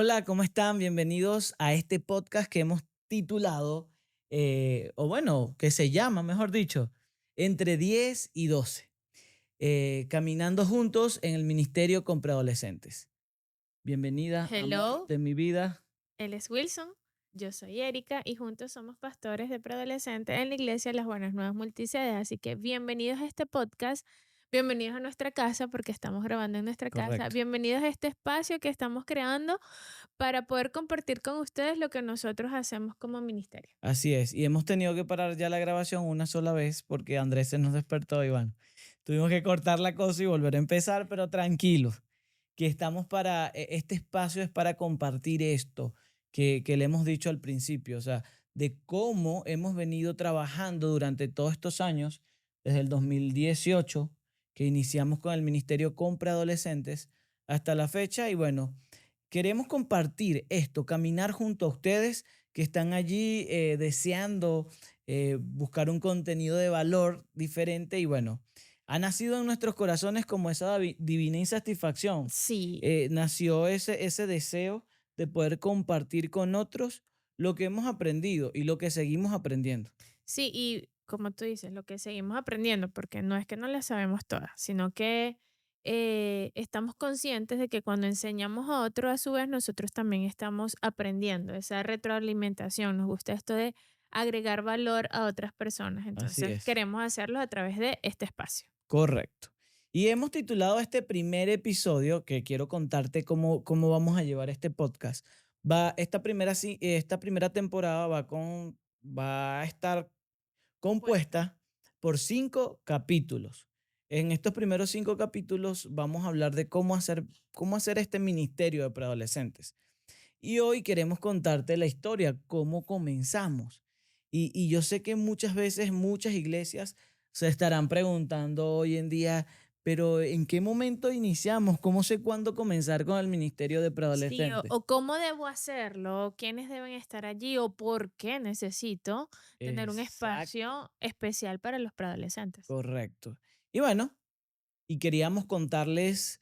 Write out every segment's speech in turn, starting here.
Hola, ¿cómo están? Bienvenidos a este podcast que hemos titulado, o bueno, que se llama, mejor dicho, Entre 10 y 12, caminando juntos en el Ministerio con Preadolescentes. Bienvenida, amor Hello, de mi vida. él es Wilson, yo soy Erika y juntos somos pastores de preadolescentes en la iglesia Las Buenas Nuevas Multisedes. Así que bienvenidos a este podcast, bienvenidos a nuestra casa porque estamos grabando en nuestra casa, Correcto. bienvenidos a este espacio que estamos creando para poder compartir con ustedes lo que nosotros hacemos como ministerio. Así es. Y hemos tenido que parar ya la grabación una sola vez porque Andrés se nos despertó y bueno, tuvimos que cortar la cosa y volver a empezar, pero tranquilos, que estamos este espacio es para compartir esto que le hemos dicho al principio, o sea, de cómo hemos venido trabajando durante todos estos años, desde el 2018, que iniciamos con el Ministerio con Preadolescentes, hasta la fecha. Y bueno, queremos compartir esto, caminar junto a ustedes que están allí deseando buscar un contenido de valor diferente y bueno, ha nacido en nuestros corazones como esa divina insatisfacción. Sí, Nació ese deseo de poder compartir con otros lo que hemos aprendido y lo que seguimos aprendiendo. sí, y como tú dices, lo que seguimos aprendiendo, porque no es que no las sabemos todas, sino que estamos conscientes de que cuando enseñamos a otro, a su vez, nosotros también estamos aprendiendo esa retroalimentación. Nos gusta esto de agregar valor a otras personas. Así Entonces, es. queremos hacerlo a través de este espacio. Correcto. Y hemos titulado este primer episodio, que quiero contarte cómo vamos a llevar este podcast. Esta primera temporada va a estar Compuesta. compuesta por 5 capítulos. En estos primeros 5 capítulos vamos a hablar de cómo hacer este ministerio de preadolescentes. Y hoy queremos contarte la historia, cómo comenzamos. Y yo sé que muchas veces muchas iglesias se estarán preguntando hoy en día, pero ¿en qué momento iniciamos? ¿Cómo sé cuándo comenzar con el ministerio de Sí, preadolescentes? o cómo debo hacerlo, o quiénes deben estar allí, o por qué necesito tener un Exacto, espacio especial para los preadolescentes. correcto. Y bueno, y queríamos contarles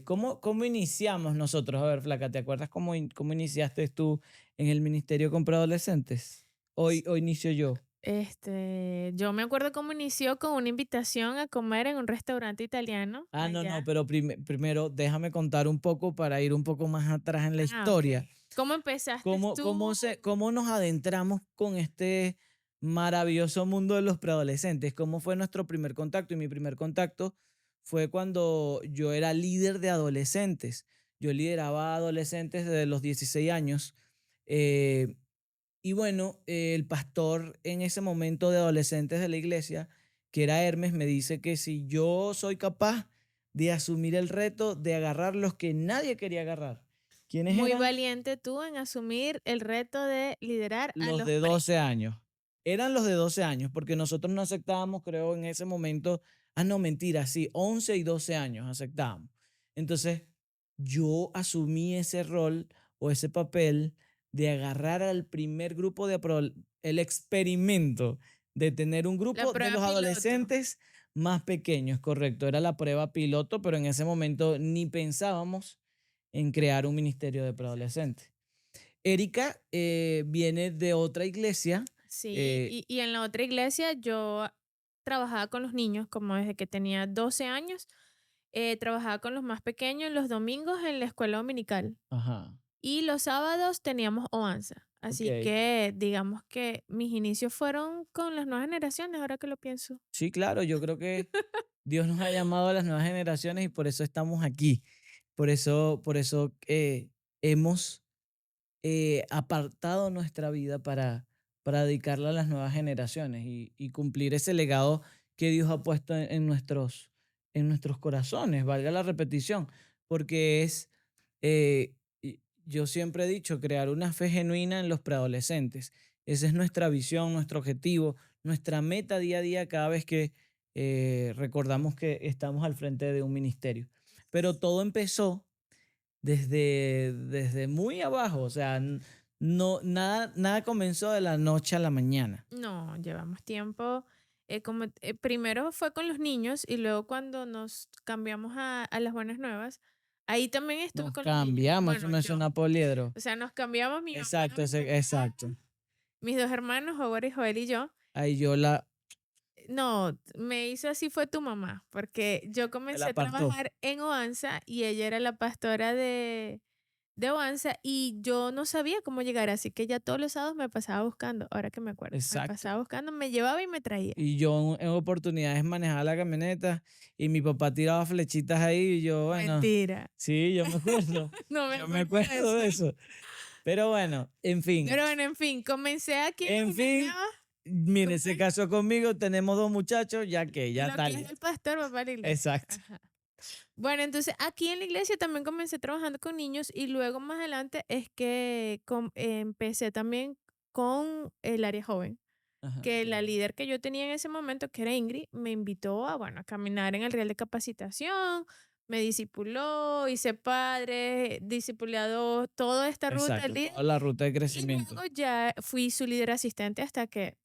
cómo iniciamos nosotros. A ver, Flaca, ¿te acuerdas cómo iniciaste tú en el ministerio con preadolescentes? Hoy inicio yo. Yo me acuerdo cómo inició con una invitación a comer en un restaurante italiano Ah, no, no, allá. pero primero déjame contar un poco para ir un poco más atrás en la Ah, historia. okey. ¿Cómo empezaste ¿Cómo, tú? cómo, se, cómo nos adentramos con este maravilloso mundo de los preadolescentes? ¿Cómo fue nuestro primer contacto? Y mi primer contacto fue cuando yo era líder de adolescentes. Yo lideraba adolescentes desde los 16 años. eh, y bueno, el pastor en ese momento de adolescentes de la iglesia, que era Hermes, me dice que si yo soy capaz de asumir el reto de agarrar los que nadie quería agarrar. ¿Quiénes Muy eran? valiente tú en asumir el reto de liderar a Los los de pre. 12 años. Eran los de 12 años, porque nosotros no aceptábamos, creo, en ese momento. Ah, no, mentira, sí, 11 y 12 años aceptábamos. Entonces, yo asumí ese rol o ese papel de agarrar al primer grupo el experimento de tener un La grupo de prueba los piloto. adolescentes más pequeños, correcto. Era la prueba piloto, pero en ese momento ni pensábamos en crear un ministerio de preadolescentes. Erika viene de otra iglesia. Sí, eh, y en la otra iglesia yo trabajaba con los niños como desde que tenía 12 años, trabajaba con los más pequeños los domingos en la escuela dominical ajá, y los sábados teníamos OANSA. Así ok. que digamos que mis inicios fueron con las nuevas generaciones, ahora que lo pienso. Sí, claro, yo creo que Dios nos ha llamado a las nuevas generaciones y por eso estamos aquí. Por eso hemos apartado nuestra vida para dedicarla a las nuevas generaciones y cumplir ese legado que Dios ha puesto en nuestros corazones, valga la repetición, porque yo siempre he dicho, crear una fe genuina en los preadolescentes. Esa es nuestra visión, nuestro objetivo, nuestra meta día a día cada vez que recordamos que estamos al frente de un ministerio. Pero todo empezó desde muy abajo, o sea, no, nada comenzó de la noche a la mañana. No, llevamos tiempo, primero fue con los niños y luego cuando nos cambiamos a las Buenas Nuevas, Ahí también estuve Nos con los niños. cambiamos, eso Bueno, me yo. suena a poliedro. O sea, nos cambiamos mi mamá, Exacto, mi papá, exacto. mis 2 hermanos, Howard y Joel y yo. Ahí yo la No, me hizo así fue tu mamá, porque yo me comencé la a apartó. trabajar en Oanza y ella era la pastora de Oanza y yo no sabía cómo llegar, así que ya todos los sábados me pasaba buscando, ahora que me acuerdo, me Exacto. pasaba buscando, me llevaba y me traía. Y yo en oportunidades manejaba la camioneta y mi papá tiraba flechitas ahí y yo, bueno, Mentira, sí, yo me acuerdo. no me Yo me acuerdo de acuerdo eso. de eso. Pero bueno, en fin. Pero bueno, en fin, comencé aquí en En fin, Jumeñaba, mire, ¿cómo se es? casó conmigo, tenemos 2 muchachos, ya que, ya Lo que es tal. el pastor va para la iglesia. Exacto. Ajá. Bueno, entonces aquí en la iglesia también comencé trabajando con niños y luego más adelante es que empecé también con el área joven, Ajá. que la líder que yo tenía en ese momento, que era Ingrid, me invitó a, bueno, a caminar en el Real de Capacitación, me discipuló, hice padre, discipulado, toda esta ruta del Exacto, líder toda la ruta de y crecimiento. luego ya fui su líder asistente hasta que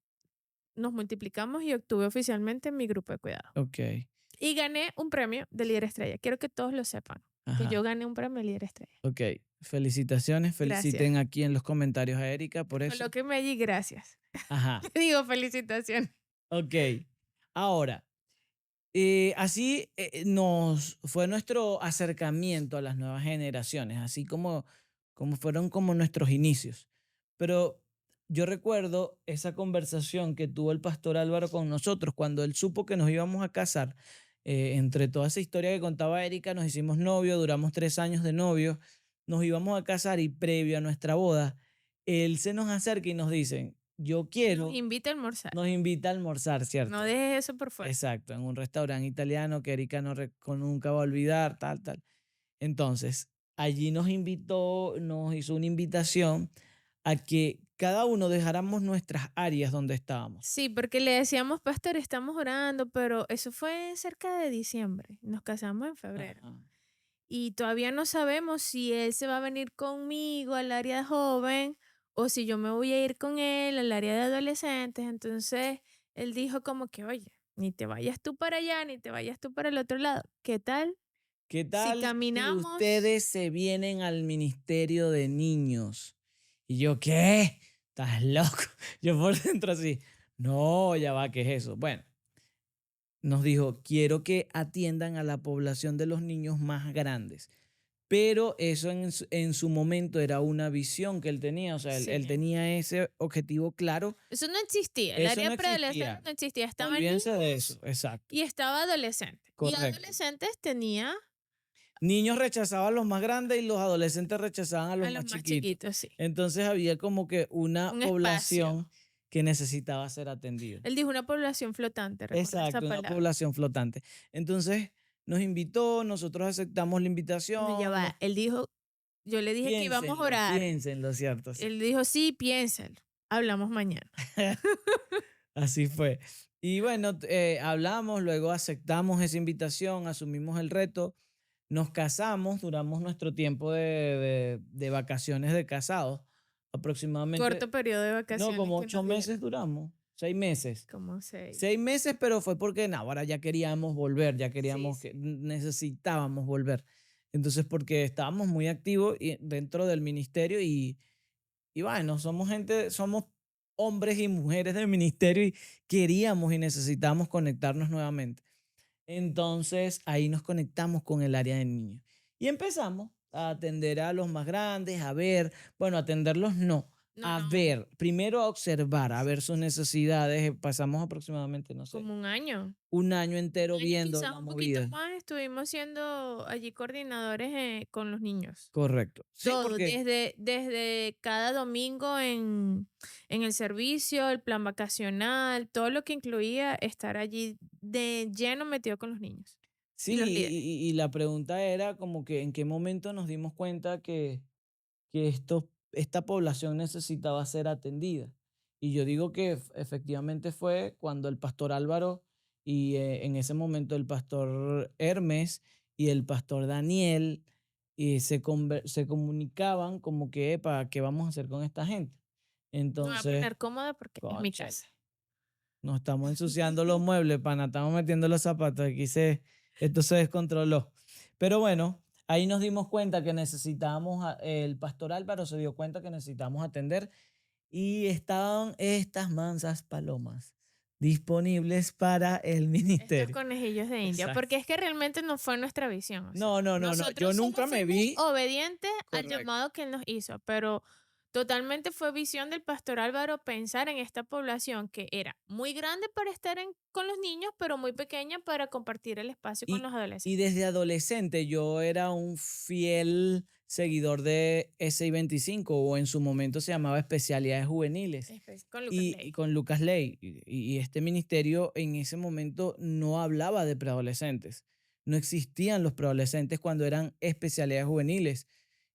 nos multiplicamos y obtuve oficialmente mi grupo de cuidado. Okey. Y gané un premio de líder estrella. Quiero que todos lo sepan, que Ajá. yo gané un premio de líder estrella. Okey. Felicitaciones, Gracias. feliciten aquí en los comentarios a Erika por eso. Colóquenme allí, gracias. Ajá. Le digo felicitaciones. Okey. Ahora, así, nos fue nuestro acercamiento a las nuevas generaciones, así como fueron como nuestros inicios. Pero yo recuerdo esa conversación que tuvo el pastor Álvaro con nosotros cuando él supo que nos íbamos a casar. Entre toda esa historia que contaba Erika, nos hicimos novios, duramos 3 años de novios, nos íbamos a casar y previo a nuestra boda, él se nos acerca y nos dice: "Yo Nos quiero", invita a almorzar. nos invita a almorzar, No ¿cierto? dejes eso por fuera. Exacto, en un restaurante italiano que Erika nunca va a olvidar, tal, tal. Entonces, allí nos invitó, nos hizo una invitación a que cada uno dejáramos nuestras áreas donde estábamos. Sí, porque le decíamos, pastor, estamos orando, pero eso fue cerca de diciembre. Nos casamos en febrero. Ajá. Y todavía no sabemos si él se va a venir conmigo al área de joven o si yo me voy a ir con él al área de adolescentes. Entonces, él dijo como que, oye, ni te vayas tú para allá, ni te vayas tú para el otro lado. ¿Qué tal ¿Qué si tal si caminamos? ustedes se vienen al ministerio de niños? Y yo, ¿qué? ¿Estás loco? Yo por dentro así, no, ya va, ¿qué es eso? Bueno, nos dijo, quiero que atiendan a la población de los niños más grandes. Pero eso en su momento era una visión que él tenía, o sea, él Sí. tenía ese objetivo claro. Eso no existía. El Eso área no preadolescente existía. no existía. Estaban Olvídense de eso, niños exacto, y estaba adolescente. Y correcto. adolescentes tenía Niños rechazaban a los más grandes y los adolescentes rechazaban a los a los más más chiquitos. chiquitos, sí. Entonces había como que una Un espacio. población que necesitaba ser atendida. Él dijo una población flotante, recuerda esa Exacto, una palabra. población flotante. Entonces nos invitó, nosotros aceptamos la No, ya invitación, va. Él dijo, yo le dije que íbamos a orar. piénsenlo, ¿cierto? Sí. Él dijo, sí, piénsalo. Hablamos mañana. Así fue. Y bueno, hablamos, luego aceptamos esa invitación, asumimos el reto, nos casamos, duramos nuestro tiempo de vacaciones de casados, Corto aproximadamente, periodo de no, vacaciones como que 8 nos meses dieron. duramos, 6 meses. Como seis. 6 meses, pero fue porque no, ahora ya queríamos volver, ya Sí, queríamos que sí. necesitábamos volver. Entonces, porque estábamos muy activos dentro del ministerio y bueno, somos gente, somos hombres y mujeres del ministerio y queríamos y necesitamos conectarnos nuevamente. Entonces ahí nos conectamos con el área de niños y empezamos a atender a los más grandes, a ver, bueno, atenderlos no, No, a no, ver, primero a observar, a ver sus necesidades. Pasamos aproximadamente, no sé, como un año. un año Un entero año, viendo quizás la un poquito movida. más, estuvimos siendo allí coordinadores con los niños. Correcto. Sí, Todo, porque desde cada domingo en el servicio, el plan vacacional, todo lo que incluía estar allí de lleno metido con los niños sí, y los líderes. y la pregunta era como que en qué momento nos dimos cuenta que esta población necesitaba ser atendida. Y yo digo que efectivamente fue cuando el pastor Álvaro y en ese momento el pastor Hermes y el pastor Daniel se comunicaban como que, epa, ¿qué vamos a hacer con esta gente? Me voy a Entonces, poner cómoda porque es mi cónchale, casa. nos estamos ensuciando los muebles, pana, estamos metiendo los zapatos, esto se descontroló. Pero bueno, ahí nos dimos cuenta que necesitábamos, el pastor Álvaro se dio cuenta que necesitábamos atender y estaban estas mansas palomas disponibles para el Estos ministerio. conejillos de India, Exacto. porque es que realmente no fue nuestra visión, o sea, No, no, no, no. Yo nosotros solo nunca me fuimos vi. obedientes al Correcto. llamado que él nos hizo, pero totalmente fue visión del pastor Álvaro pensar en esta población que era muy grande para estar con los niños, pero muy pequeña para compartir el espacio con Y, los y adolescentes. desde adolescente yo era un fiel seguidor de SI 25 o en su momento se llamaba Especialidades Juveniles Con Lucas y Ley. con Lucas Ley. Y este ministerio en ese momento no hablaba de preadolescentes. No existían los preadolescentes cuando eran especialidades juveniles.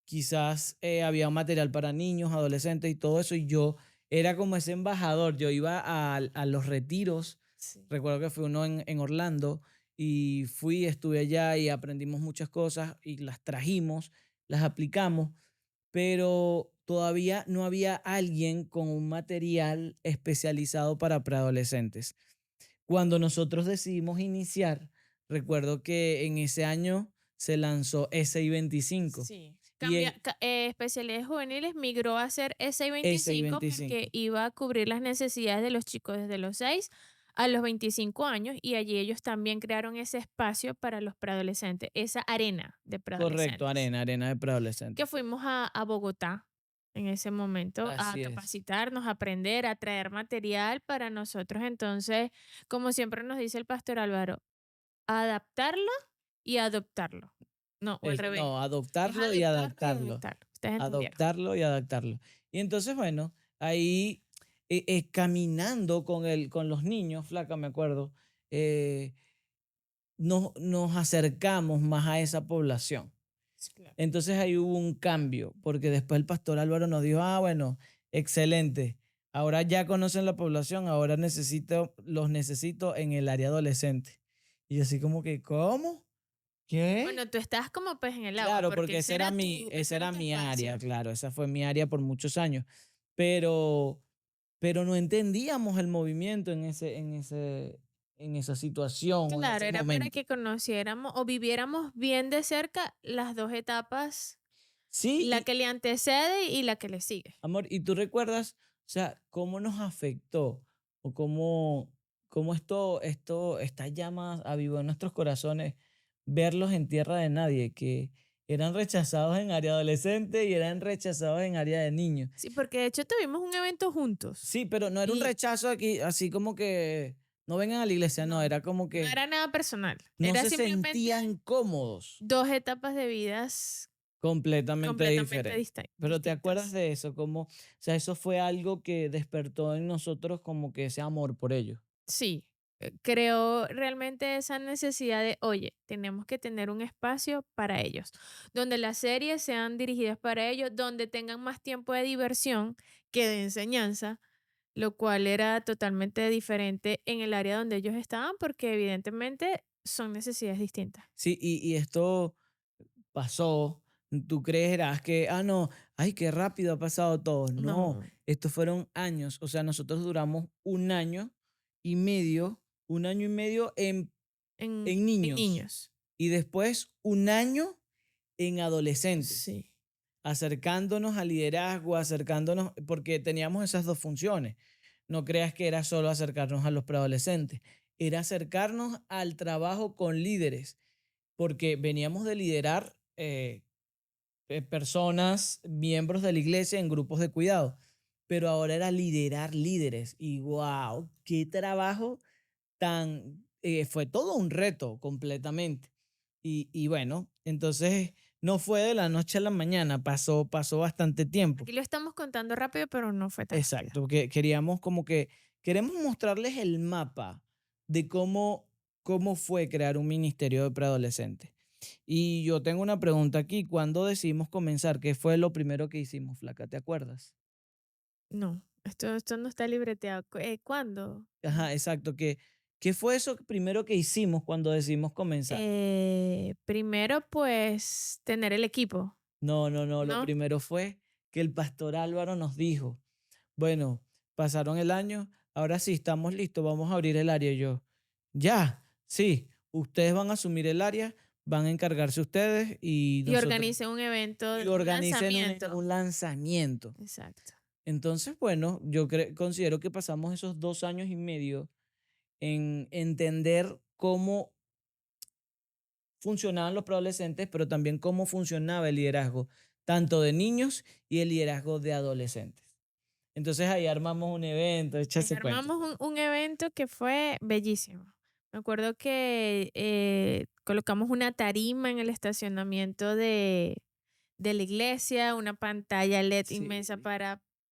Quizás había material para niños, adolescentes y todo eso. Y yo era como ese embajador. Yo iba a los retiros. Sí. Recuerdo que fue uno en Orlando y fui, estuve allá y aprendimos muchas cosas y las trajimos, las aplicamos, pero todavía no había alguien con un material especializado para preadolescentes. Cuando nosotros decidimos iniciar, recuerdo que en ese año se lanzó SI 25 Sí. y en Especialidades juveniles migró a ser SI SI 25 porque 25. iba a cubrir las necesidades de los chicos desde los 6 a los 25 años y allí ellos también crearon ese espacio para los preadolescentes, esa arena de Correcto, preadolescentes. arena de Que preadolescentes. fuimos a Bogotá en ese momento a Así es. capacitarnos, a aprender, a traer material para nosotros. Entonces, como siempre nos dice el pastor Álvaro, adaptarlo y adoptarlo. No, o al revés. No, Es adoptarlo y adoptarlo y adaptarlo. adaptarlo. Ustedes entendieron. Adoptarlo y adaptarlo. Y entonces, bueno, ahí caminando con los niños, flaca, me acuerdo, eh, nos acercamos más a esa población. Sí, claro. Entonces ahí hubo un cambio, porque después el pastor Álvaro nos dijo, ah, bueno, excelente. Ahora ya conocen la población, ahora los necesito en el área adolescente. Y yo así como que, ¿cómo? ¿Qué? Bueno, tú estás como pez en el agua, Claro, porque porque esa ese era era tu mi área, espacio. claro, esa fue mi área por muchos años, pero, pero no entendíamos el movimiento en esa situación o en Claro, ese era para momento. que conociéramos o viviéramos bien de cerca las dos etapas, Sí, la que le antecede y la que le sigue. amor, ¿y tú recuerdas, o sea, cómo nos afectó o cómo esta llama avivó en nuestros corazones verlos en tierra de nadie, que eran rechazados en área adolescente y eran rechazados en área de niños? Sí, porque de hecho tuvimos un evento juntos Sí, pero no era un y rechazo aquí, así como que no vengan a la iglesia, no, no, era como no que era nada personal, no era se simplemente sentían cómodos, dos etapas de vidas completamente completamente diferentes. Pero ¿te acuerdas distintas. de eso? Como, o sea, eso fue algo que despertó en nosotros como que ese amor por ellos. Sí, creó realmente esa necesidad de, oye, tenemos que tener un espacio para ellos, donde las series sean dirigidas para ellos, donde tengan más tiempo de diversión que de enseñanza, lo cual era totalmente diferente en el área donde ellos estaban, porque evidentemente son necesidades distintas. Sí, y esto pasó, tú creerás que, ah, no, ay, qué rápido ha pasado todo. No, No, estos fueron años, o sea, nosotros duramos un año y medio en en niños niños. y después un año en adolescentes, Sí. acercándonos al liderazgo, acercándonos, porque teníamos esas dos funciones. No creas que era solo acercarnos a los preadolescentes, era acercarnos al trabajo con líderes, porque veníamos de liderar personas, miembros de la iglesia en grupos de cuidado, pero ahora era liderar líderes y wow, qué trabajo fue todo un reto completamente. Y bueno, entonces no fue de la noche a la mañana, pasó bastante tiempo. Aquí lo estamos contando rápido, pero no fue tan rápido. Exacto, porque queríamos como que, queremos mostrarles el mapa de cómo fue crear un ministerio de preadolescentes. Y yo tengo una pregunta aquí, ¿cuándo decidimos comenzar? ¿Qué fue lo primero que hicimos, Flaca? ¿Te acuerdas? No, esto no está libreteado. ¿Cuándo? Ajá, exacto. ¿Qué fue eso primero que hicimos cuando decidimos comenzar? Primero, pues, tener el equipo, No, no, no. Lo ¿no? primero fue que el pastor Álvaro nos dijo, bueno, pasaron el año, ahora sí, estamos listos, vamos a abrir el área. Y yo, ya, sí, ustedes van a asumir el área, van a encargarse ustedes y Y nosotros organicé un evento, y un organicen lanzamiento. un lanzamiento. Exacto. Entonces, bueno, considero que pasamos esos 2 años y medio en entender cómo funcionaban los preadolescentes, pero también cómo funcionaba el liderazgo, tanto de niños y el liderazgo de adolescentes. Entonces ahí armamos un evento, Ahí échase cuento. armamos un evento que fue bellísimo. Me acuerdo que colocamos una tarima en el estacionamiento de la iglesia, una pantalla LED inmensa Sí.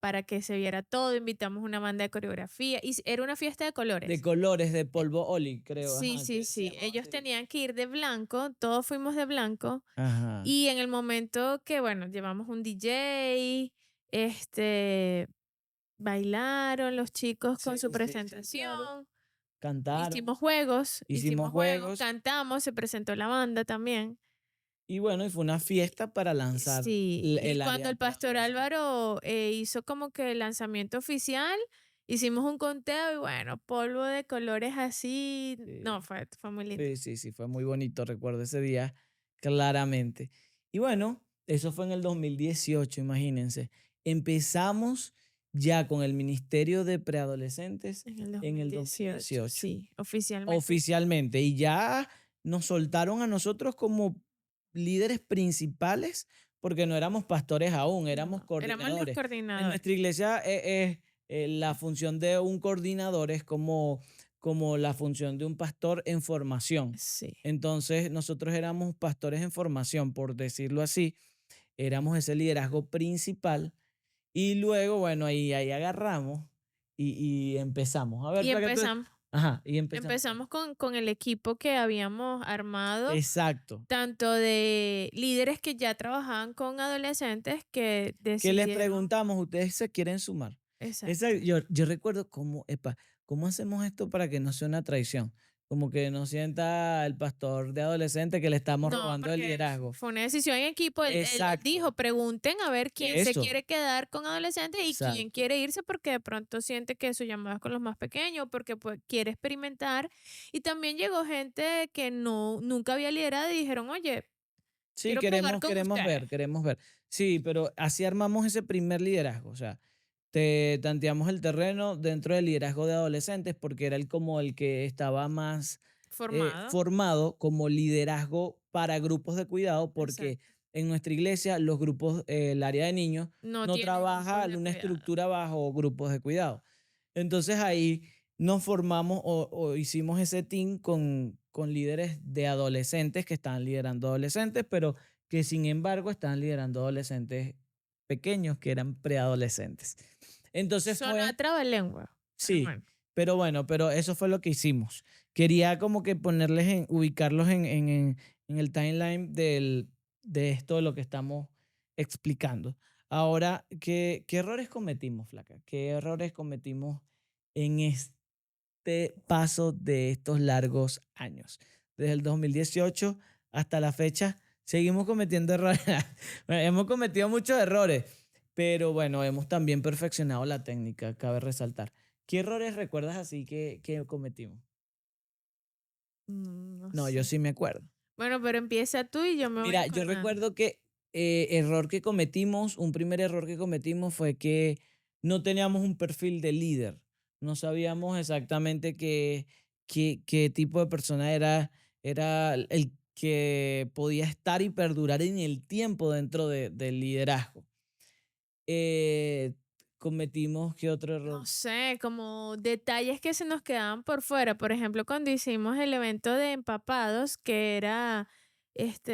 para que se viera todo. Invitamos una banda de coreografía y era una fiesta de De colores. colores, de polvo Oli, creo, Sí, ajá, sí, que se sí. llamaba Ellos así. tenían que ir de blanco, todos fuimos de blanco. Ajá. Y en el momento que, bueno, llevamos un DJ, este, bailaron los chicos con Sí, su sí, sí, claro. presentación, Cantaron, hicimos hicimos juegos, juegos cantamos, se presentó la banda también. y bueno, y fue una fiesta para lanzar Sí, y el cuando área el para pastor adolescentes. Álvaro hizo como que el lanzamiento oficial, hicimos un conteo y bueno, polvo de colores así, no, Sí, fue muy lindo. sí, sí, sí, fue muy bonito, recuerdo ese día claramente. Y bueno, eso fue en el 2018, imagínense. Empezamos ya con el Ministerio de Preadolescentes En el en el 2018, 2018, sí, oficialmente. oficialmente, y ya nos soltaron a nosotros como líderes principales, porque no éramos pastores aún, éramos No, éramos los coordinadores. En coordinadores. nuestra iglesia, la función de un coordinador es como la función de un pastor en formación. Sí. Entonces, nosotros éramos pastores en formación, por decirlo así, éramos ese liderazgo principal y luego, bueno, ahí agarramos y empezamos. A ver, Y Flaca, tú empezamos, ajá, y empezamos. empezamos con el equipo que habíamos armado, Exacto. tanto de líderes que ya trabajaban con adolescentes que Que les decidieron, preguntamos, ¿ustedes se quieren sumar? exacto. Yo recuerdo cómo, epa, ¿cómo hacemos esto para que no sea una traición? Como que no sienta el pastor de adolescente que le estamos No, robando el porque liderazgo. fue una decisión en equipo. Él Exacto. dijo, pregunten a ver quién se Eso. quiere quedar con adolescentes y quién Exacto. quiere irse porque de pronto siente que su llamada es con los más pequeños, porque pues, quiere experimentar. Y también llegó gente que no, nunca había liderado y dijeron, oye, Sí, quiero probar con queremos ustedes. ver, queremos ver. Sí, pero así armamos ese primer liderazgo. O sea, te tanteamos el terreno dentro del liderazgo de adolescentes porque era como el que estaba más Formado. formado como liderazgo para grupos de cuidado porque Exacto. en nuestra iglesia los grupos, el área de niños No no tienen trabaja grupos de una cuidado. estructura bajo grupos de cuidado. Entonces ahí nos formamos o hicimos ese team con líderes de adolescentes que estaban liderando adolescentes, pero que sin embargo estaban liderando adolescentes pequeños que eran preadolescentes. Entonces Sonó a fue, trabalengua, pero sí, bueno. pero bueno, pero eso fue lo que hicimos. Quería como que ubicarlos en el timeline de esto de lo que estamos explicando. Ahora, ¿qué errores cometimos, Flaca? ¿Qué errores cometimos en paso de estos largos años? Desde el 2018 hasta la fecha, seguimos cometiendo errores. Bueno, hemos cometido muchos errores, pero bueno, hemos también perfeccionado la técnica, cabe resaltar. ¿Qué errores recuerdas así que cometimos? No No, yo sé. sí me acuerdo. Bueno, pero empieza tú y yo me voy Mira, yo acordando. recuerdo que un primer error que cometimos fue que no teníamos un perfil de líder. No sabíamos exactamente qué tipo de persona era el que podía estar y perdurar en el tiempo dentro del liderazgo. Eh, Cometimos qué otro No error. sé, como detalles que se nos quedaban por fuera. Por ejemplo, cuando hicimos el evento de empapados, que era,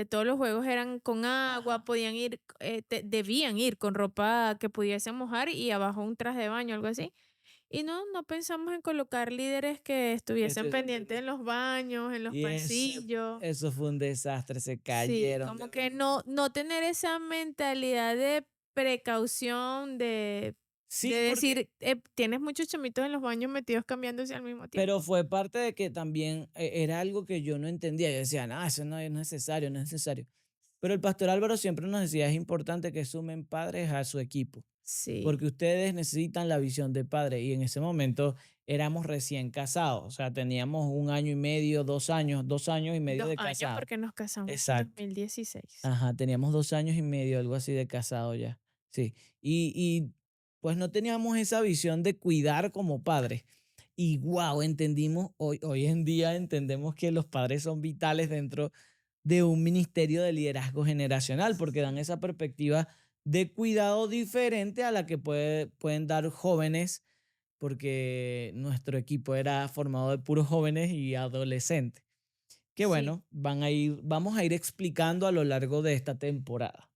todos los juegos eran con agua, Ajá. podían ir, debían ir con ropa que pudiesen mojar y abajo un traje de baño, algo así. Y no, no pensamos en colocar líderes que estuviesen pendientes en los baños, en los Y pasillos. eso fue un desastre, se Sí, cayeron de como que verdad. no tener esa mentalidad de precaución, de Sí, porque decir, tienes muchos chamitos en los baños metidos cambiándose al mismo pero tiempo. fue parte de que también era algo que yo no entendía. Yo decía, no, eso no es necesario, no es necesario. Pero el pastor Álvaro siempre nos decía, es importante que sumen padres a su equipo, Sí, porque ustedes necesitan la visión de padre. Y en ese momento éramos recién casados, o sea, teníamos 1 año y medio, 2 años, 2 años y medio Dos de años casado. porque nos casamos en Exacto. 2016. Ajá, teníamos 2 años y medio, algo así de casado ya. Sí. Pues no teníamos esa visión de cuidar como padres. Y wow, entendimos, hoy en día entendemos que los padres son vitales dentro de un ministerio de liderazgo generacional, porque dan esa perspectiva de cuidado diferente a la que pueden dar jóvenes, porque nuestro equipo era formado de puros jóvenes y adolescentes, que Sí. bueno, vamos a ir explicando a lo largo de esta temporada.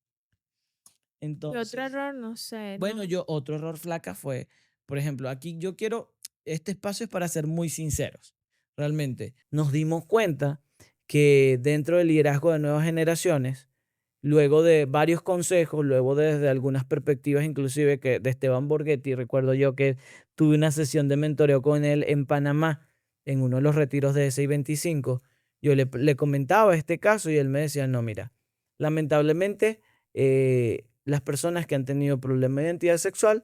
Y otro Entonces, error, no sé, bueno, otro error flaca fue, por ejemplo, aquí este espacio es para ser muy sinceros. Realmente, nos dimos cuenta que dentro del liderazgo de nuevas generaciones, luego de varios consejos, luego desde algunas perspectivas, inclusive que de Esteban Borghetti, recuerdo yo que tuve una sesión de mentoreo con él en Panamá, en uno de los retiros de 625, yo le comentaba este caso y él me decía, no, mira, lamentablemente las personas que han tenido problemas de identidad sexual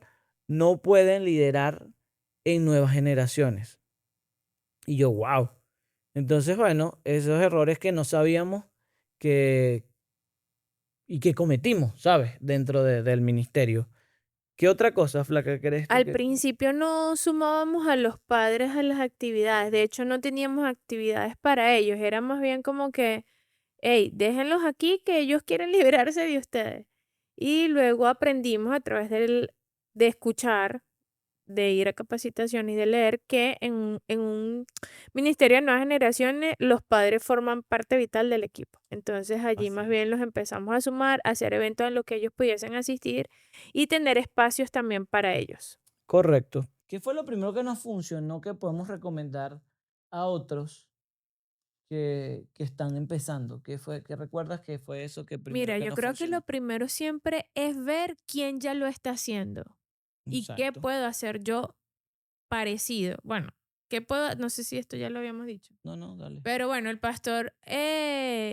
no pueden liderar en nuevas generaciones. Y yo, wow. Entonces, bueno, esos errores que no sabíamos que, y que cometimos, ¿sabes? Dentro del ministerio. ¿Qué otra cosa, Flaca, crees tú al que... principio no sumábamos a los padres a las actividades, de hecho no teníamos actividades para ellos, era más bien como que, hey, déjenlos aquí que ellos quieren liberarse de ustedes. Y luego aprendimos a través de escuchar, de ir a capacitación y de leer que en un ministerio de nuevas generaciones los padres forman parte vital del equipo. Entonces allí Así más es. bien los empezamos a sumar, a hacer eventos en los que ellos pudiesen asistir y tener espacios también para ellos. Correcto. ¿Qué fue lo primero que nos funcionó que podemos recomendar a otros que están empezando? ¿Qué recuerdas que fue eso que primero Mira, que yo nos creo que lo funcionó? primero siempre es ver quién ya lo está haciendo y qué Exacto. puedo hacer yo parecido. Bueno, qué puedo, no sé si esto ya lo habíamos dicho. No, no, dale. Pero bueno, el pastor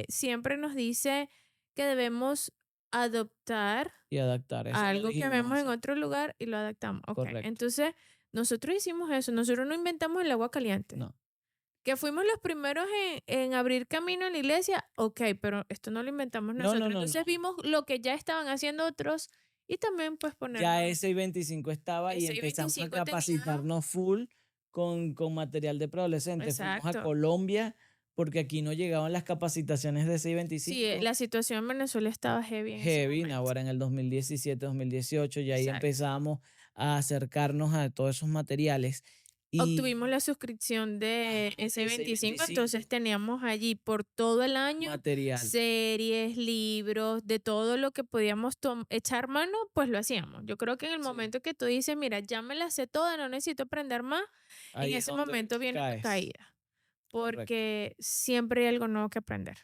siempre nos dice que debemos adoptar Y adaptar, eso lo algo que dijimos vemos en hace. otro lugar y lo adaptamos. Ok, Correcto. entonces nosotros hicimos eso, nosotros no inventamos el agua caliente. No. Que fuimos los primeros en abrir camino en la iglesia, ok, pero esto no lo inventamos No, no, nosotros. no, Entonces no. vimos lo que ya estaban haciendo otros y también pues Ya ponerlo. ese I-25 estaba y Ese empezamos a 25 tenía, capacitarnos full con material de preadolescentes. Fuimos a exacto. Colombia porque aquí no llegaban las capacitaciones de ese Sí, I-25. la situación en Venezuela estaba heavy en ese Heavy, momento. ahora en el 2017, 2018, y ahí Exacto. empezamos a acercarnos a todos esos materiales. Y Obtuvimos la suscripción de ese ese 25, I-25, entonces teníamos allí por todo el año material. series, libros, de todo lo que podíamos echar mano, pues lo hacíamos. Yo creo que en el Sí. momento que tú dices, mira, ya me la sé toda, no necesito aprender más, en Ahí es ese donde momento viene la caes. caída, Correcto. porque siempre hay algo nuevo que aprender.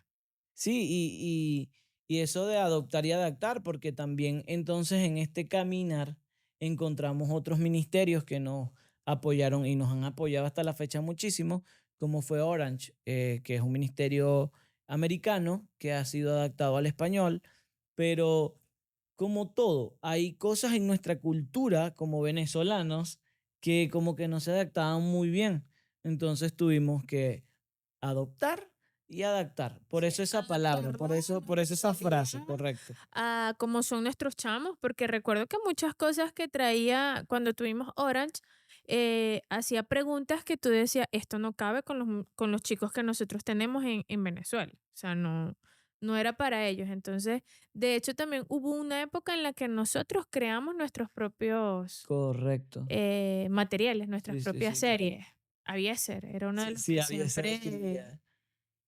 Sí, y eso de adoptar y adaptar, porque también entonces en este caminar encontramos otros ministerios que nos apoyaron y nos han apoyado hasta la fecha muchísimo, como fue Orange, que es un ministerio americano que ha sido adaptado al español, pero como todo, hay cosas en nuestra cultura como venezolanos que como que no se adaptaban muy bien. Entonces tuvimos que adoptar y adaptar. Por Sí, eso esa palabra, adaptarnos a por eso nuestra esa frase, realidad, correcto. a cómo son nuestros chamos, porque recuerdo que muchas cosas que traía cuando tuvimos Orange, hacía preguntas que tú decías, esto no cabe con con los chicos que nosotros tenemos en Venezuela. O sea, no, no era para ellos. Entonces, de hecho, también hubo una época en la que nosotros creamos nuestros propios Correcto. materiales, nuestras Sí, sí, propias sí, claro. series. Había ser, era uno de Sí, los sí, que había esa siempre escribía.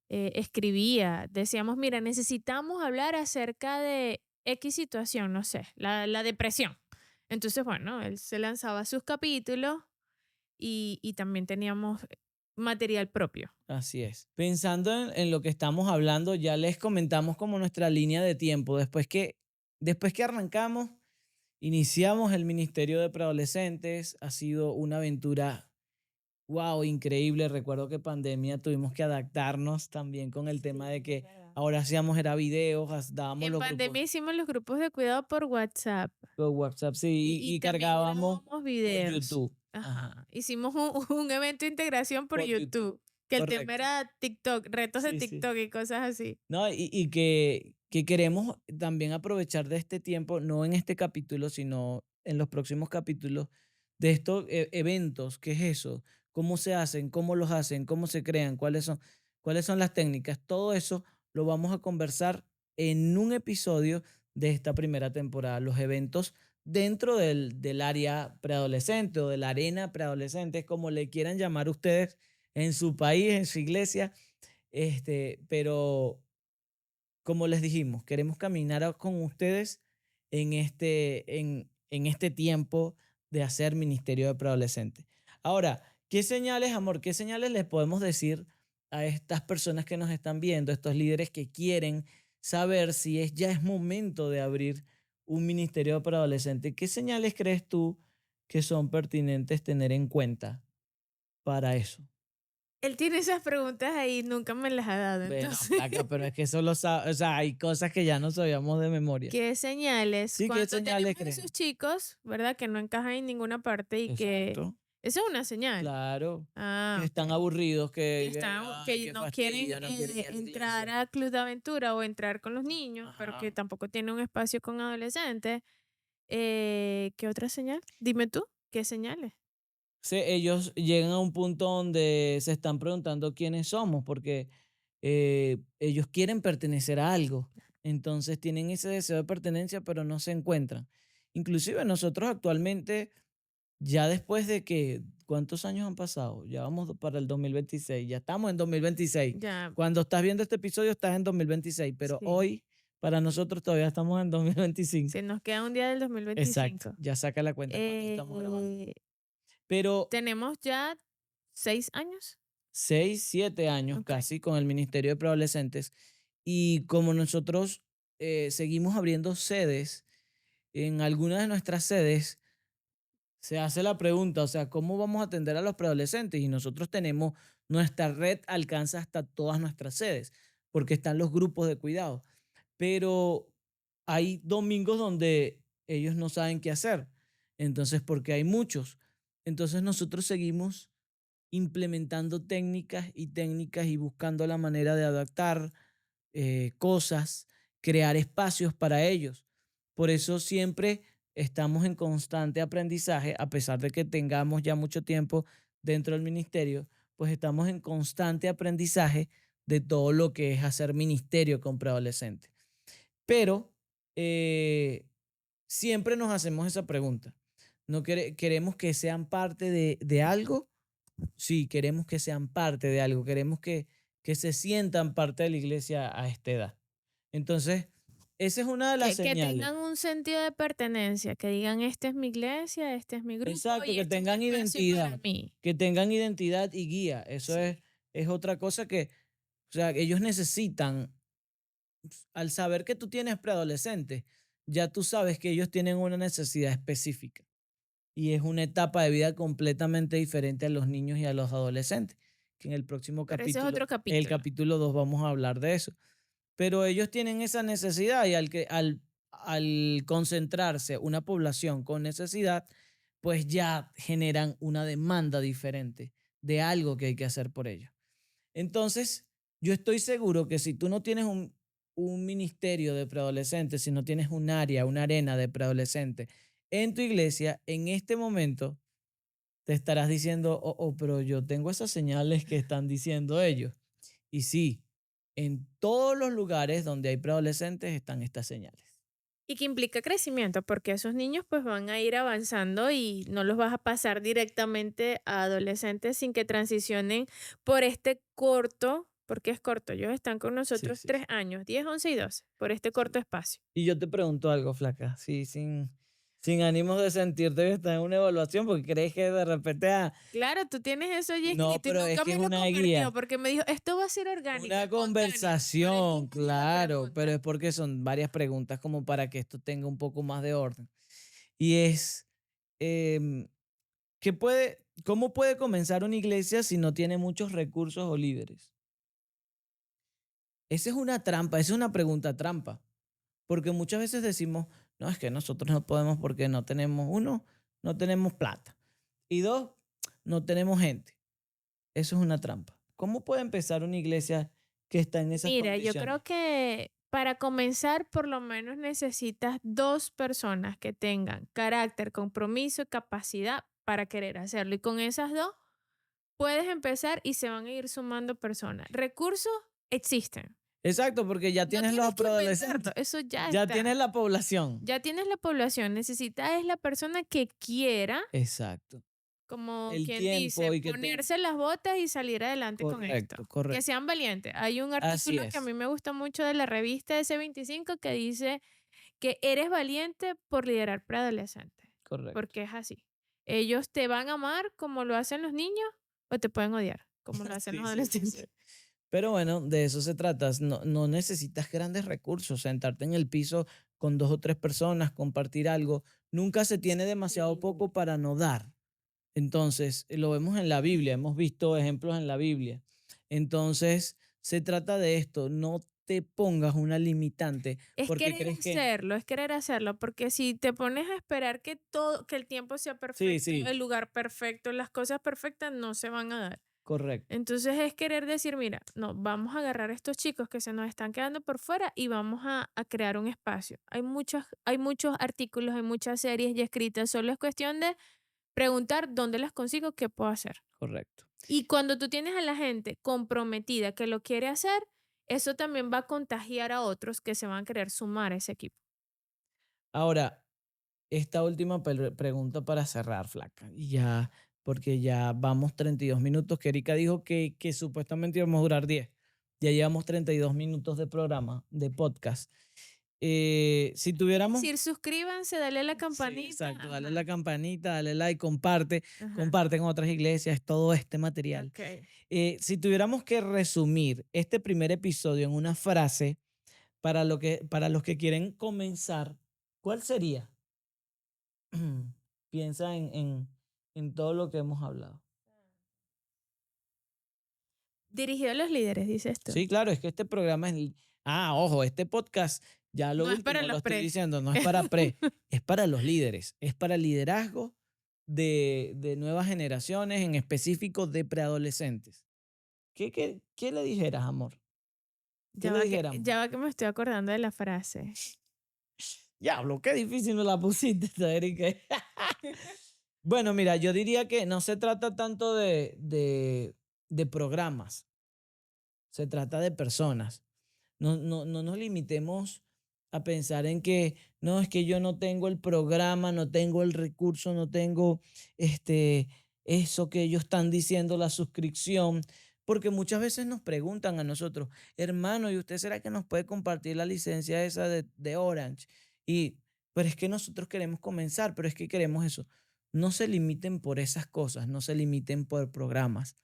escribía, decíamos, mira, necesitamos hablar acerca de X situación, no sé, la depresión. Entonces, bueno, él se lanzaba sus capítulos y también teníamos material propio. Así es. Pensando en lo que estamos hablando, ya les comentamos como nuestra línea de tiempo. Después que arrancamos, iniciamos el Ministerio de Preadolescentes. Ha sido una aventura, wow, increíble. Recuerdo que pandemia tuvimos que adaptarnos también con el tema de Sí, que verdad. ahora hacíamos era videos, dábamos En los grupos pandemia hicimos los grupos de cuidado por WhatsApp por WhatsApp, sí, y y también cargábamos grabábamos por videos. YouTube. Ajá. Ajá. Hicimos un evento de integración por Por YouTube. YouTube, que el tema Correcto. era TikTok, retos de Sí, sí. TikTok y cosas así. No, y que queremos también aprovechar de este tiempo, no en este capítulo, sino en los próximos capítulos, de estos eventos. ¿Qué es eso? ¿Cómo se hacen? ¿Cómo los hacen? ¿Cómo se crean? Cuáles son las técnicas? Todo eso lo vamos a conversar en un episodio de esta primera temporada. Los eventos dentro del área preadolescente o de la arena preadolescente, como le quieran llamar ustedes en su país, en su iglesia. Pero como les dijimos, queremos caminar con ustedes en este tiempo de hacer ministerio de preadolescentes. Ahora, ¿qué señales, amor, qué señales les podemos decir a estas personas que nos están viendo, estos líderes que quieren saber si ya es momento de abrir un ministerio de preadolescentes? ¿Qué señales crees tú que son pertinentes tener en cuenta para eso? Él tiene esas preguntas ahí, nunca me las ha dado, Bueno, entonces, flaca, pero es que eso lo sabe, o sea, hay cosas que ya no sabíamos de memoria. ¿qué señales? Sí, ¿qué Cuando señales tenemos crees? esos chicos, ¿verdad? Que no encajan en ninguna parte y que Exacto, eso es una señal. claro. Que Ah, están ok. aburridos, ay, Que qué no quieren fastidio, no quieren ir a la entrar iglesia. a club de aventura o entrar con los niños, pero que Ajá. tampoco tienen un espacio con adolescentes. ¿Qué otra señal? Dime tú, ¿qué señales? Sí, ellos llegan a un punto donde se están preguntando quiénes somos, porque ellos quieren pertenecer a algo. Entonces tienen ese deseo de pertenencia, pero no se encuentran. Inclusive nosotros actualmente, ya después de que, ¿cuántos años han pasado? Ya vamos para el 2026, ya estamos en 2026. Ya, Cuando estás viendo este episodio estás en 2026, pero sí. hoy para nosotros todavía estamos en 2025. Se nos queda un día del Exacto, 2025. ya saca la cuenta cuando estamos grabando. Eh, Pero tenemos ya 6 años. 6, 7 años Ok. casi con el Ministerio de Preadolescentes, y como nosotros seguimos abriendo sedes, en algunas de nuestras sedes se hace la pregunta, o sea, ¿cómo vamos a atender a los preadolescentes? Y nosotros tenemos, nuestra red alcanza hasta todas nuestras sedes, porque están los grupos de cuidado. Pero hay domingos donde ellos no saben qué hacer. Entonces, porque hay muchos. Entonces nosotros seguimos implementando técnicas y buscando la manera de adaptar cosas, crear espacios para ellos. Por eso siempre estamos en constante aprendizaje, a pesar de que tengamos ya mucho tiempo dentro del ministerio, pues estamos en constante aprendizaje de todo lo que es hacer ministerio con preadolescentes. Pero siempre nos hacemos esa pregunta. ¿No queremos que sean parte de algo? Sí, queremos que sean parte de algo, queremos que se sientan parte de la iglesia a esta edad. Entonces, esa es una de las Que señales. tengan un sentido de pertenencia, que digan, esta es mi iglesia, este es mi grupo Exacto, y este es un espacio para mí. que tengan identidad y guía. Eso Sí. es otra cosa que, o sea, ellos necesitan, al saber que tú tienes preadolescentes, ya tú sabes que ellos tienen una necesidad específica. Y es una etapa de vida completamente diferente a los niños y a los adolescentes, que en el próximo Pero ese es capítulo, otro el capítulo. capítulo 2, vamos a hablar de eso. Pero ellos tienen esa necesidad y al concentrarse una población con necesidad, pues ya generan una demanda diferente de algo que hay que hacer por ellos. Entonces, yo estoy seguro que si tú no tienes un ministerio de preadolescentes, si no tienes un área, una arena de preadolescentes en tu iglesia, en este momento te estarás diciendo, oh, pero yo tengo esas señales que están diciendo ellos. Y sí, en todos los lugares donde hay preadolescentes están estas señales. Y que implica crecimiento, porque esos niños pues van a ir avanzando y no los vas a pasar directamente a adolescentes sin que transicionen por este corto, porque es corto, ellos están con Sí, nosotros sí, sí. 3 años, 10, 11 y 12, por este Sí. corto espacio. Y yo te pregunto algo, flaca, sí, sin ánimos de sentirte que estás en una evaluación, porque crees que de repente, Claro, tú tienes eso ya no, escrito y pero es nunca que es me lo una compartió guía. porque me dijo, esto va a ser orgánico, Una espontáneo. Por eso conversación, hice la claro, pero pregunta. es porque son varias preguntas como para que esto tenga un poco más de orden. Y es, em, ¿cómo puede comenzar una iglesia si no tiene muchos recursos o líderes? Esa es una trampa, esa es una pregunta trampa, porque muchas veces decimos, no, es que nosotros no podemos porque no tenemos plata. Y dos, no tenemos gente. Eso es una trampa. ¿Cómo puede empezar una iglesia que está en esas Mira, yo condiciones? creo que para comenzar, por lo menos necesitas 2 personas que tengan carácter, compromiso y capacidad para querer hacerlo. Y con esas 2 puedes empezar y se van a ir sumando personas. Recursos existen. Exacto, porque ya No tienes los tienes que inventarlo, preadolescentes, eso ya ya está. tienes la población. Ya tienes la población, necesitas es la persona que quiera, Exacto. como El quien dice, tiempo y que te... ponerse las botas y salir adelante con esto. Correcto, Que correcto. sean valientes. Hay un Así artículo que a es, mí me gusta mucho de la revista S25 que dice que eres valiente por liderar preadolescentes, correcto. porque es así. Ellos te van a amar como lo hacen los niños o te pueden odiar como lo hacen los Sí, sí, sí, sí. adolescentes. Pero bueno, de eso se trata. No, no necesitas grandes recursos. Sentarte en el piso con 2 o 3 personas, compartir algo. Nunca se tiene demasiado Sí. poco para no dar. Entonces, lo vemos en la Biblia, hemos visto ejemplos en la Biblia. Entonces, se trata de esto, no te pongas una limitante porque crees que... Es querer hacerlo, porque si te pones a esperar que todo, que el tiempo sea Sí, perfecto, sí, el lugar perfecto, las cosas perfectas no se van a dar. correcto. Entonces es querer decir, mira, no, vamos a agarrar a estos chicos que se nos están quedando por fuera y vamos a crear un espacio. Hay muchos artículos, hay muchas series ya escritas, solo es cuestión de preguntar dónde las consigo, qué puedo hacer. Correcto. Y cuando tú tienes a la gente comprometida que lo quiere hacer, eso también va a contagiar a otros que se van a querer sumar a ese equipo. Ahora, esta última pregunta para cerrar, flaca. Y ya, porque ya vamos 32 minutos, que Erika dijo que supuestamente íbamos a durar 10. Ya llevamos 32 minutos de programa, de podcast. Si Es tuviéramos... decir, suscríbanse, dale a la Sí, campanita. exacto. Dale a Ajá, la campanita, dale like, comparte, ajá. comparte con otras iglesias todo este material. Ok. Si tuviéramos que resumir este primer episodio en una frase para los que quieren comenzar, ¿cuál sería? Piensa en todo lo que hemos hablado. Dirigido a los líderes, dices tú. Sí, claro, es que este programa es... Ah, ojo, este podcast, ya lo No es para último lo los estoy pre. diciendo, no es para pre, es para los líderes, es para liderazgo de nuevas generaciones, en específico de preadolescentes. ¿Qué le dijeras, amor? ¿Qué le dijéramos? Ya va que me estoy acordando de la frase. Diablo, qué difícil me la pusiste, Erika. Bueno, mira, yo diría que no se trata tanto de programas, se trata de personas. No nos limitemos a pensar en que no, es que yo no tengo el programa, no tengo el recurso, no tengo este, eso que ellos están diciendo, la suscripción, porque muchas veces nos preguntan a nosotros, hermano, ¿y usted será que nos puede compartir la licencia esa de Orange? Y, pero es que nosotros queremos comenzar, pero es que queremos eso. No se limiten por esas cosas, no se limiten por programas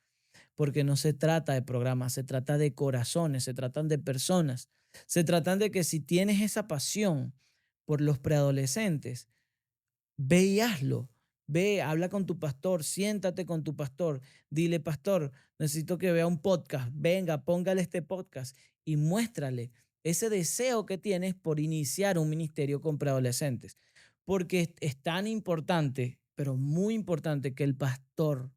porque no se trata de programas, se trata de corazones, se tratan de personas, se tratan de que si tienes esa pasión por los preadolescentes, ve y hazlo. Ve, habla con tu pastor, siéntate con tu pastor, dile, pastor, necesito que vea un podcast, venga, póngale este podcast y muéstrale ese deseo que tienes por iniciar un ministerio con preadolescentes. Porque es tan importante, pero muy importante que el pastor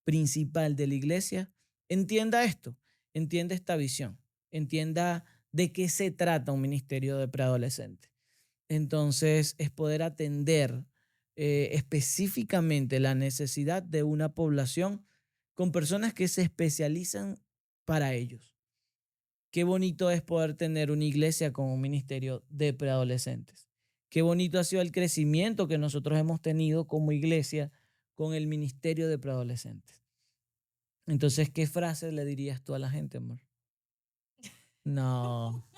principal de la iglesia entienda esto, entienda esta visión, entienda de qué se trata un ministerio de preadolescentes. Entonces, es poder atender específicamente la necesidad de una población con personas que se especializan para ellos. Qué bonito es poder tener una iglesia con un ministerio de preadolescentes. Qué bonito ha sido el crecimiento que nosotros hemos tenido como iglesia con el ministerio de preadolescentes. Entonces, ¿qué frase le dirías tú a la gente, amor? No.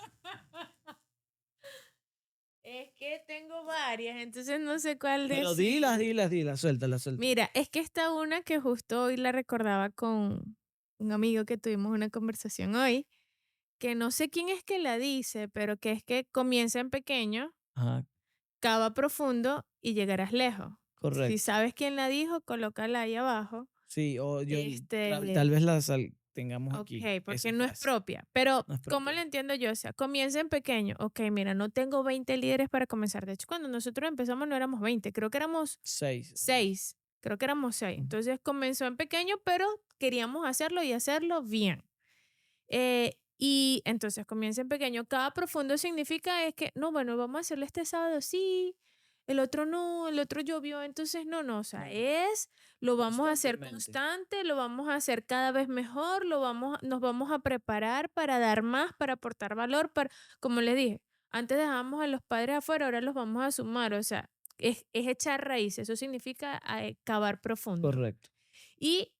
Es que tengo varias, entonces no sé cuál Pero dilas, decir. dilas, dilas, suéltala, suéltala. Mira, es que esta una que justo hoy la recordaba con un amigo que tuvimos una conversación hoy, que no sé quién es que la dice, pero que es que comienza en pequeño, Ajá, cava profundo y llegarás lejos. Si correcto. sabes quién la dijo, colócala ahí abajo. Sí, o yo tal Este, vez tengamos ok, aquí porque esa no es frase. propia. Pero, No es ¿cómo lo propia. entiendo yo? O sea, comienza en pequeño. Ok, mira, no tengo 20 líderes para comenzar. De hecho, cuando nosotros empezamos no éramos 20, creo que éramos 6. 6. Creo que éramos 6. Entonces comenzó en pequeño, pero queríamos hacerlo y hacerlo bien. Y entonces comienza en pequeño. Cada profundo significa es que, no, bueno, vamos a hacerlo este sábado, sí, el otro no, el otro llovió, entonces no, no, o sea, Claro. lo vamos a hacer Constantemente. constante, lo vamos a hacer cada vez mejor, nos vamos a preparar para dar más, para aportar valor, como les dije, antes dejábamos a los padres afuera, ahora los vamos a sumar, o sea, es echar raíces, eso significa cavar profundo. Correcto. Y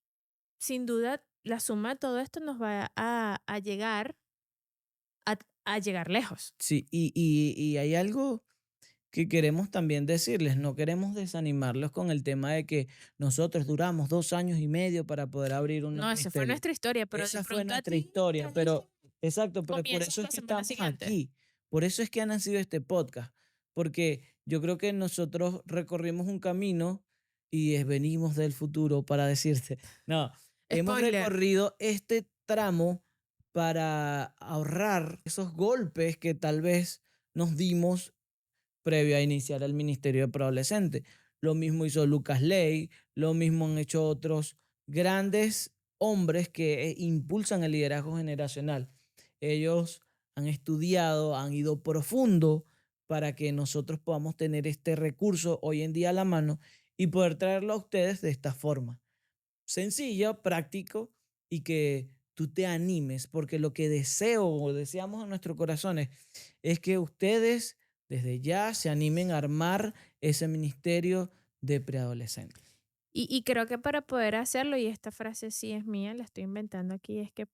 sin duda, la suma de todo esto nos va a llegar a llegar lejos. Sí, y hay algo que queremos también decirles, no queremos desanimarlos con el tema de que nosotros duramos 2 años y medio para poder abrir un No, esa fue ministerio. nuestra historia, pero de Esa fue pronto a nuestra ti historia, pero exacto, pero por comienzas eso es la que semana estamos siguiente. aquí, por eso es que ha nacido este podcast, porque yo creo que nosotros recorrimos un camino y venimos del futuro para decirte, no, hemos Spoiler. recorrido este tramo para ahorrar esos golpes que tal vez nos dimos previo a iniciar el ministerio de preadolescente. Lo mismo hizo Lucas Ley, lo mismo han hecho otros grandes hombres que impulsan el liderazgo generacional. Ellos han estudiado, han ido profundo para que nosotros podamos tener este recurso hoy en día a la mano y poder traerlo a ustedes de esta forma sencilla, práctico y que tú te animes, porque lo que deseo o deseamos en nuestros corazones es que ustedes desde ya se animen a armar ese ministerio de preadolescentes. Y creo que para poder hacerlo, y esta frase sí es mía, la estoy inventando aquí, es que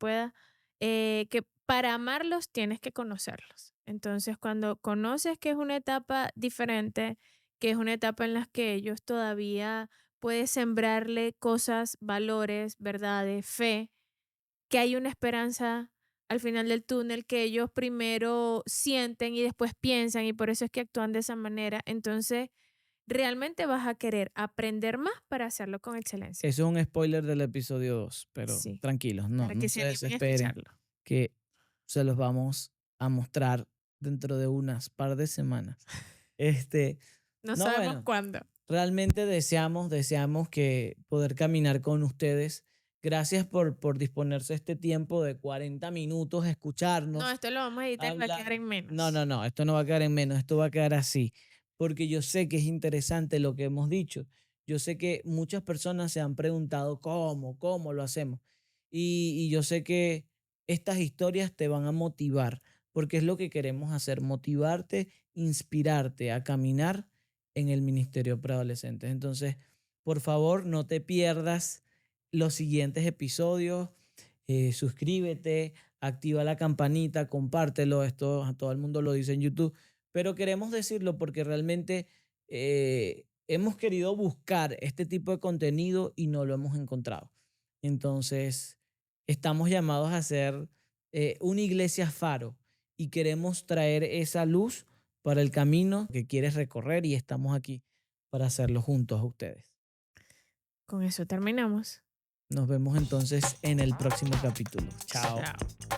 para amarlos tienes que conocerlos. Entonces, cuando conoces que es una etapa diferente, que es una etapa en la que ellos todavía puedes sembrarle cosas, valores, verdades, fe, que hay una esperanza al final del túnel que ellos primero sienten y después piensan y por eso es que actúan de esa manera. Entonces, realmente vas a querer aprender más para hacerlo con excelencia. Eso es un spoiler del episodio 2, pero Sí, tranquilos, no, para que no se se animen a desesperen, escucharlo. que se los vamos a mostrar dentro de unas par de semanas. Este, No no, sabemos bueno, cuándo. realmente deseamos que poder caminar con ustedes. Gracias por disponerse este tiempo de 40 minutos a No, escucharnos, esto lo vamos a editar y va a hablar. quedar en No, menos. no, no, esto no va a quedar en menos, esto va a quedar así, porque yo sé que es interesante lo que hemos dicho. Yo sé que muchas personas se han preguntado cómo lo hacemos. Y yo sé que estas historias te van a motivar, porque es lo que queremos hacer, motivarte, inspirarte a caminar en el Ministerio Preadolescentes. Entonces, por favor, no te pierdas los siguientes episodios. Suscríbete, activa la campanita, compártelo. Esto a todo el mundo lo dice en YouTube, pero queremos decirlo porque realmente hemos querido buscar este tipo de contenido y no lo hemos encontrado. Entonces, estamos llamados a ser una iglesia faro y queremos traer esa luz para el camino que quieres recorrer y estamos aquí para hacerlo juntos a ustedes. Con eso terminamos. Nos vemos entonces en el próximo capítulo. Chao. Chao.